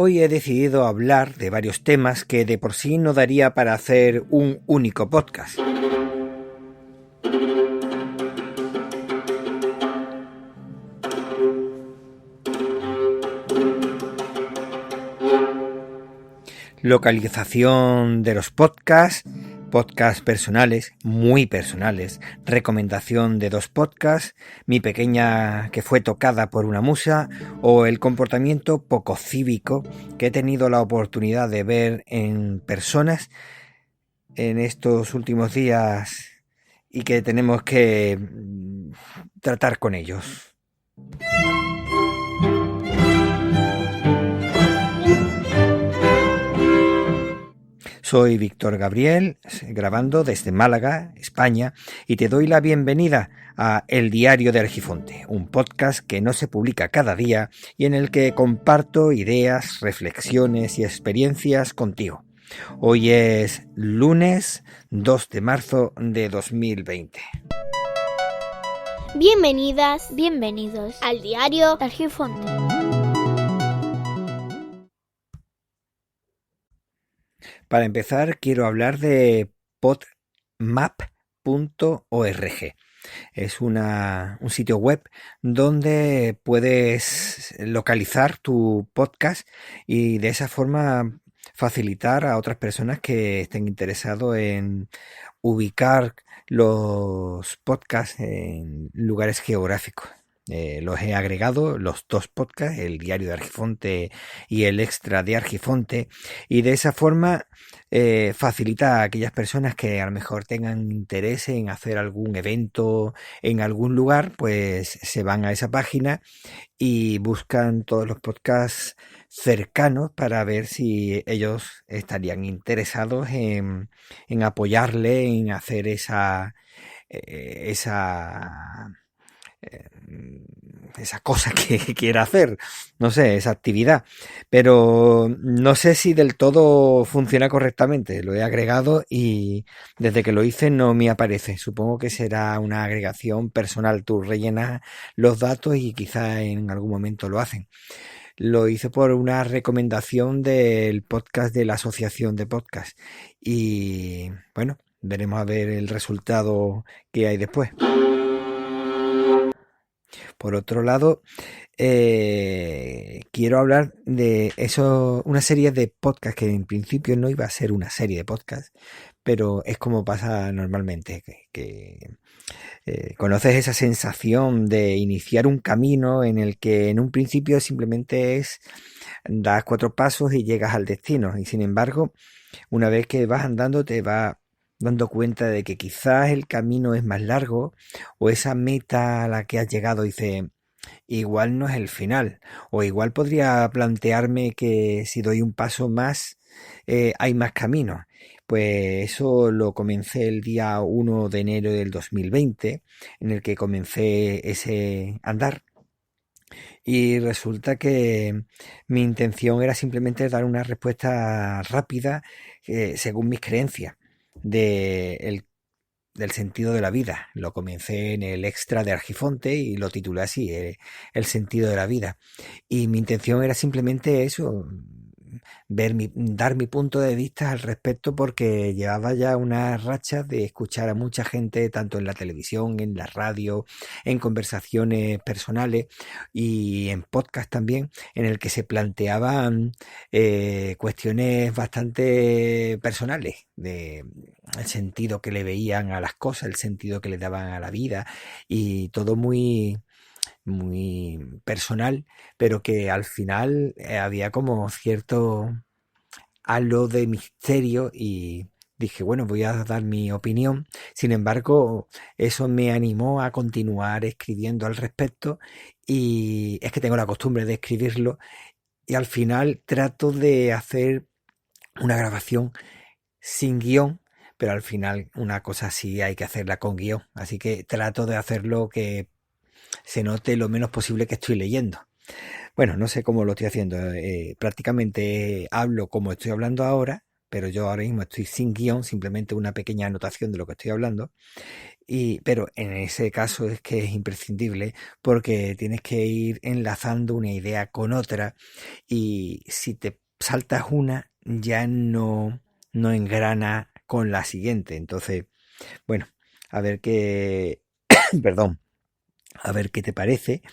Hoy he decidido hablar de varios temas que de por sí no daría para hacer un único podcast. Localización de los podcasts personales, muy personales, recomendación de 2 podcasts, mi pequeña que fue tocada por una musa o el comportamiento poco cívico que he tenido la oportunidad de ver en personas en estos últimos días y que tenemos que tratar con ellos. Soy Víctor Gabriel, grabando desde Málaga, España, y te doy la bienvenida a El Diario de Argifonte, un podcast que no se publica cada día y en el que comparto ideas, reflexiones y experiencias contigo. Hoy es lunes 2 de marzo de 2020. Bienvenidas, bienvenidos al Diario de Argifonte. Para empezar, quiero hablar de podmap.org. Es un sitio web donde puedes localizar tu podcast y de esa forma facilitar a otras personas que estén interesados en ubicar los podcasts en lugares geográficos. Los he agregado, los 2 podcasts, el Diario de Argifonte y el Extra de Argifonte, y de esa forma facilita a aquellas personas que a lo mejor tengan interés en hacer algún evento en algún lugar, pues se van a esa página y buscan todos los podcasts cercanos para ver si ellos estarían interesados en apoyarle, en hacer esa cosa que quiera hacer, no sé, esa actividad, pero no sé si del todo funciona correctamente. Lo he agregado y desde que lo hice no me aparece. Supongo que será una agregación personal. Tú rellenas los datos y quizá en algún momento lo hacen. Lo hice por una recomendación del podcast de la Asociación de Podcast y bueno, veremos a ver el resultado que hay después. Por otro lado, quiero hablar de eso, una serie de podcasts que en principio no iba a ser una serie de podcasts, pero es como pasa normalmente, que conoces esa sensación de iniciar un camino en el que en un principio simplemente das 4 pasos y llegas al destino, y sin embargo, una vez que vas andando te vas dando cuenta de que quizás el camino es más largo o esa meta a la que has llegado dice, igual no es el final, o igual podría plantearme que si doy un paso más hay más caminos. Pues eso lo comencé el día 1 de enero del 2020, en el que comencé ese andar. Y resulta que mi intención era simplemente dar una respuesta rápida según mis creencias del sentido de la vida. Lo comencé en el Extra de Argifonte y lo titulé así, el sentido de la vida. Y mi intención era simplemente eso, dar mi punto de vista al respecto, porque llevaba ya una racha de escuchar a mucha gente, tanto en la televisión, en la radio, en conversaciones personales y en podcast también, en el que se planteaban cuestiones bastante personales de el sentido que le veían a las cosas, el sentido que le daban a la vida y todo muy personal, pero que al final había como cierto halo de misterio y dije, bueno, voy a dar mi opinión. Sin embargo, eso me animó a continuar escribiendo al respecto y es que tengo la costumbre de escribirlo y al final trato de hacer una grabación sin guión, pero al final una cosa así hay que hacerla con guión, así que trato de hacerlo que se note lo menos posible que estoy leyendo. Bueno, no sé cómo lo estoy haciendo, prácticamente hablo como estoy hablando ahora, pero yo ahora mismo estoy sin guión, simplemente una pequeña anotación de lo que estoy hablando. Pero en ese caso es que es imprescindible porque tienes que ir enlazando una idea con otra y si te saltas una ya no engrana con la siguiente. Entonces, bueno, a ver qué, perdón, a ver qué te parece.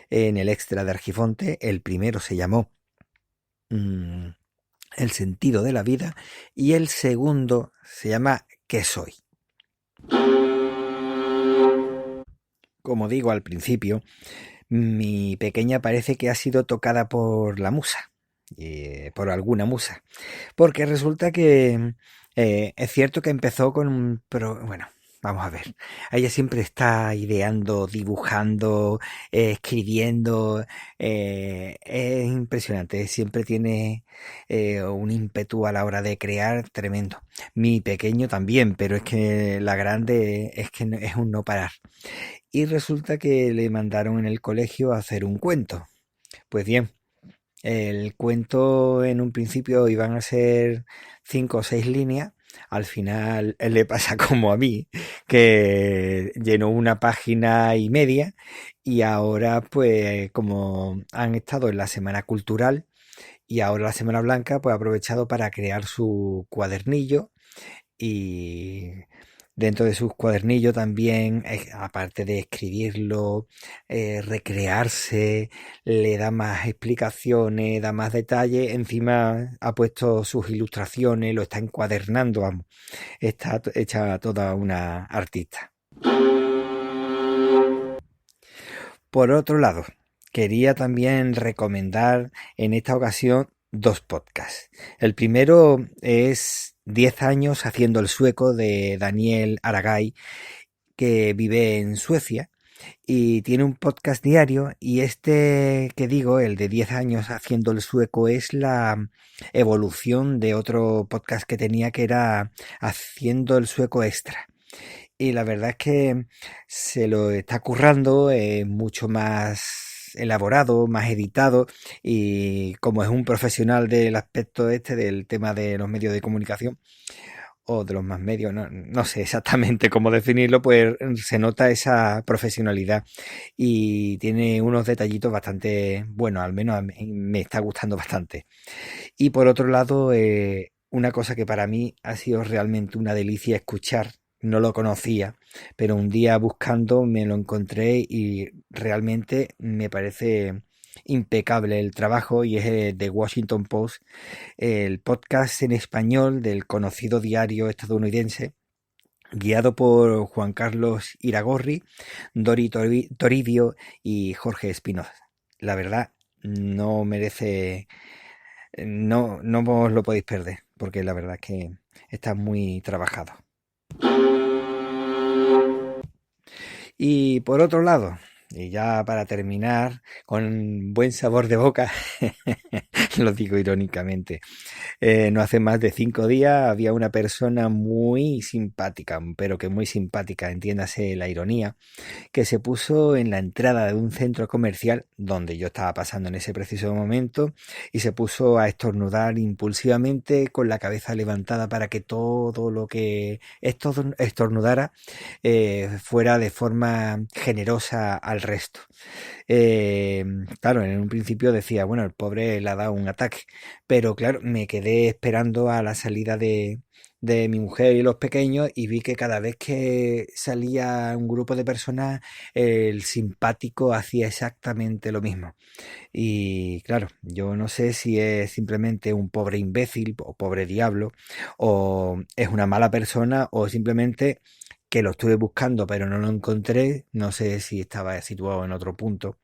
En el extra de Argifonte, el primero se llamó mm, El sentido de la vida y el segundo se llama ¿Qué soy? Como digo al principio, mi pequeña parece que ha sido tocada por la musa, por alguna musa, porque resulta que es cierto que empezó con bueno, vamos a ver, ella siempre está ideando, dibujando, escribiendo, es impresionante, siempre tiene un ímpetu a la hora de crear tremendo. Mi pequeño también, pero es que la grande es que es un no parar. Y resulta que le mandaron en el colegio a hacer un cuento. Pues bien, el cuento en un principio iban a ser 5 o 6 líneas. Al final le pasa como a mí, que llenó una página y media y ahora pues como han estado en la Semana Cultural y ahora la Semana Blanca, pues ha aprovechado para crear su cuadernillo y dentro de sus cuadernillos también, aparte de escribirlo, recrearse, le da más explicaciones, da más detalles, encima ha puesto sus ilustraciones, lo está encuadernando, vamos, está hecha toda una artista. Por otro lado, quería también recomendar en esta ocasión 2 podcasts. El primero es 10 años haciendo el sueco de Daniel Aragay, que vive en Suecia y tiene un podcast diario y este que digo, el de 10 años haciendo el sueco, es la evolución de otro podcast que tenía que era Haciendo el Sueco Extra. Y la verdad es que se lo está currando, mucho más elaborado, más editado y como es un profesional del aspecto este del tema de los medios de comunicación o de los más medios, no sé exactamente cómo definirlo, pues se nota esa profesionalidad y tiene unos detallitos bastante buenos, al menos a mí me está gustando bastante. Y por otro lado, una cosa que para mí ha sido realmente una delicia escuchar, no lo conocía, pero un día buscando me lo encontré y realmente me parece impecable el trabajo y es el The Washington Post, el podcast en español del conocido diario estadounidense, guiado por Juan Carlos Iragorri, Dori Toribio y Jorge Espinoza. La verdad, no merece, no os lo podéis perder, porque la verdad es que está muy trabajado. Y por otro lado, y ya para terminar, con buen sabor de boca, lo digo irónicamente, no hace más de 5 días había una persona muy simpática, pero que muy simpática, entiéndase la ironía, que se puso en la entrada de un centro comercial donde yo estaba pasando en ese preciso momento y se puso a estornudar impulsivamente con la cabeza levantada para que todo lo que estornudara fuera de forma generosa al resto. Eh, claro, en un principio decía, bueno, el pobre le ha dado un ataque, pero claro, me quedé esperando a la salida de mi mujer y los pequeños y vi que cada vez que salía un grupo de personas, el simpático hacía exactamente lo mismo. Y claro, yo no sé si es simplemente un pobre imbécil o pobre diablo, o es una mala persona, o simplemente que lo estuve buscando pero no lo encontré, no sé si estaba situado en otro punto,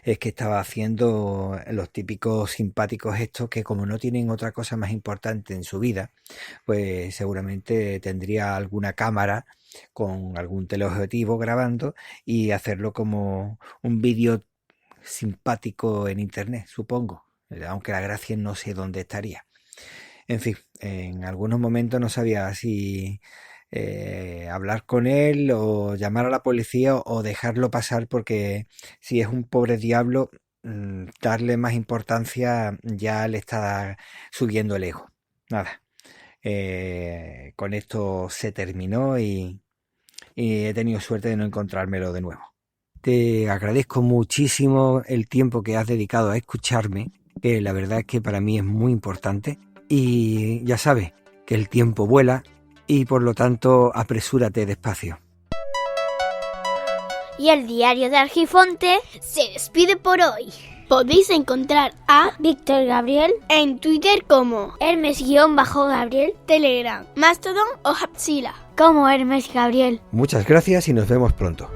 es que estaba haciendo los típicos simpáticos estos que como no tienen otra cosa más importante en su vida, pues seguramente tendría alguna cámara con algún teleobjetivo grabando y hacerlo como un vídeo simpático en internet, supongo, aunque la gracia no sé dónde estaría. En fin, en algunos momentos no sabía si hablar con él o llamar a la policía o dejarlo pasar porque si es un pobre diablo, darle más importancia ya le está subiendo el ego. nada, con esto se terminó y he tenido suerte de no encontrármelo de nuevo. Te agradezco muchísimo el tiempo que has dedicado a escucharme, que la verdad es que para mí es muy importante. Y ya sabes que el tiempo vuela y por lo tanto apresúrate despacio. Y el diario de Argifonte se despide por hoy. Podéis encontrar a Víctor Gabriel en Twitter como Hermes-Gabriel, Telegram, Mastodon o Hapsila. como Hermes Gabriel. Muchas gracias y nos vemos pronto.